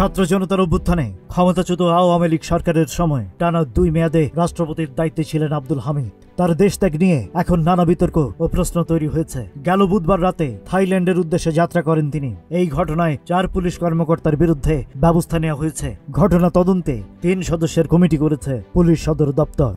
ছাত্র জনতার অভ্যুত্থানে ক্ষমতাচ্যুত আওয়ামী লীগ সরকারের সময় টানা 2 মেয়াদে রাষ্ট্রপতির দায়িত্বে ছিলেন আব্দুল হামিদ। তার দেশ ত্যাগ নিয়ে এখন নানা বিতর্ক ও প্রশ্ন তৈরি হয়েছে। গেল বুধবার রাতে থাইল্যান্ডের উদ্দেশ্যে যাত্রা করেন তিনি। এই ঘটনায় 4 পুলিশ কর্মকর্তার বিরুদ্ধে ব্যবস্থা নেওয়া হয়েছে। ঘটনা তদন্তে 3 সদস্যের কমিটি করেছে পুলিশ সদর দপ্তর।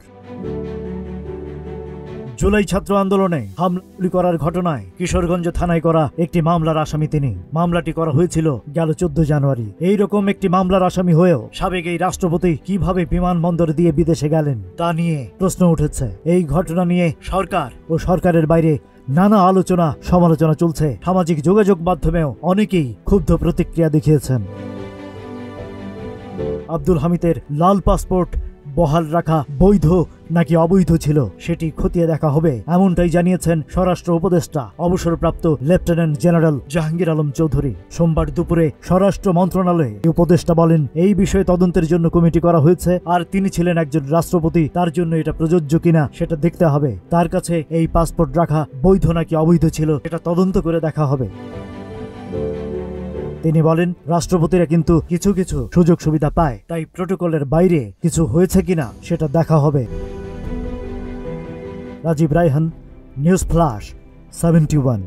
জুলাই ছাত্র আন্দোলনে হামলা করার ঘটনায় কিশোরগঞ্জ থানায় করা একটি মামলার আসামি তিনি। মামলাটি করা হয়েছিল গেল 14 জানুয়ারি। এইরকম একটি মামলার আসামি হয়েও সাবেক এই রাষ্ট্রপতি কিভাবে বিমানবন্দর দিয়ে বিদেশে গেলেন তা নিয়ে প্রশ্ন উঠেছে। এই ঘটনা নিয়ে সরকার ও সরকারের বাইরে নানা আলোচনা সমালোচনা চলছে। সামাজিক যোগাযোগ মাধ্যমেও অনেকেই ক্ষুব্ধ প্রতিক্রিয়া দেখিয়েছেন। আব্দুল হামিদের লাল পাসপোর্ট বহাল রাখা বৈধ নাকি অবৈধ ছিল সেটি খতিয়ে দেখা হবে, এমনটাই জানিয়েছেন স্বরাষ্ট্র উপদেষ্টা অবসরপ্রাপ্ত লেফটেন্যান্ট জেনারেল জাহাঙ্গীর আলম চৌধুরী। সোমবার দুপুরে স্বরাষ্ট্র মন্ত্রণালয়ে উপদেষ্টা বলেন, এই বিষয়ে তদন্তের জন্য কমিটি করা হয়েছে, আর তিনি ছিলেন একজন রাষ্ট্রপতি, তার জন্য এটা প্রযোজ্য কিনা সেটা দেখতে হবে। তার কাছে এই পাসপোর্ট রাখা বৈধ নাকি অবৈধ ছিল এটা তদন্ত করে দেখা হবে। তিনি বলেন, রাষ্ট্রপতিরা কিন্তু কিছু কিছু সুযোগ সুবিধা পায়, তাই প্রটোকলের বাইরে কিছু হয়েছে কিনা সেটা দেখা হবে। Rajib Raihan, news flash 71।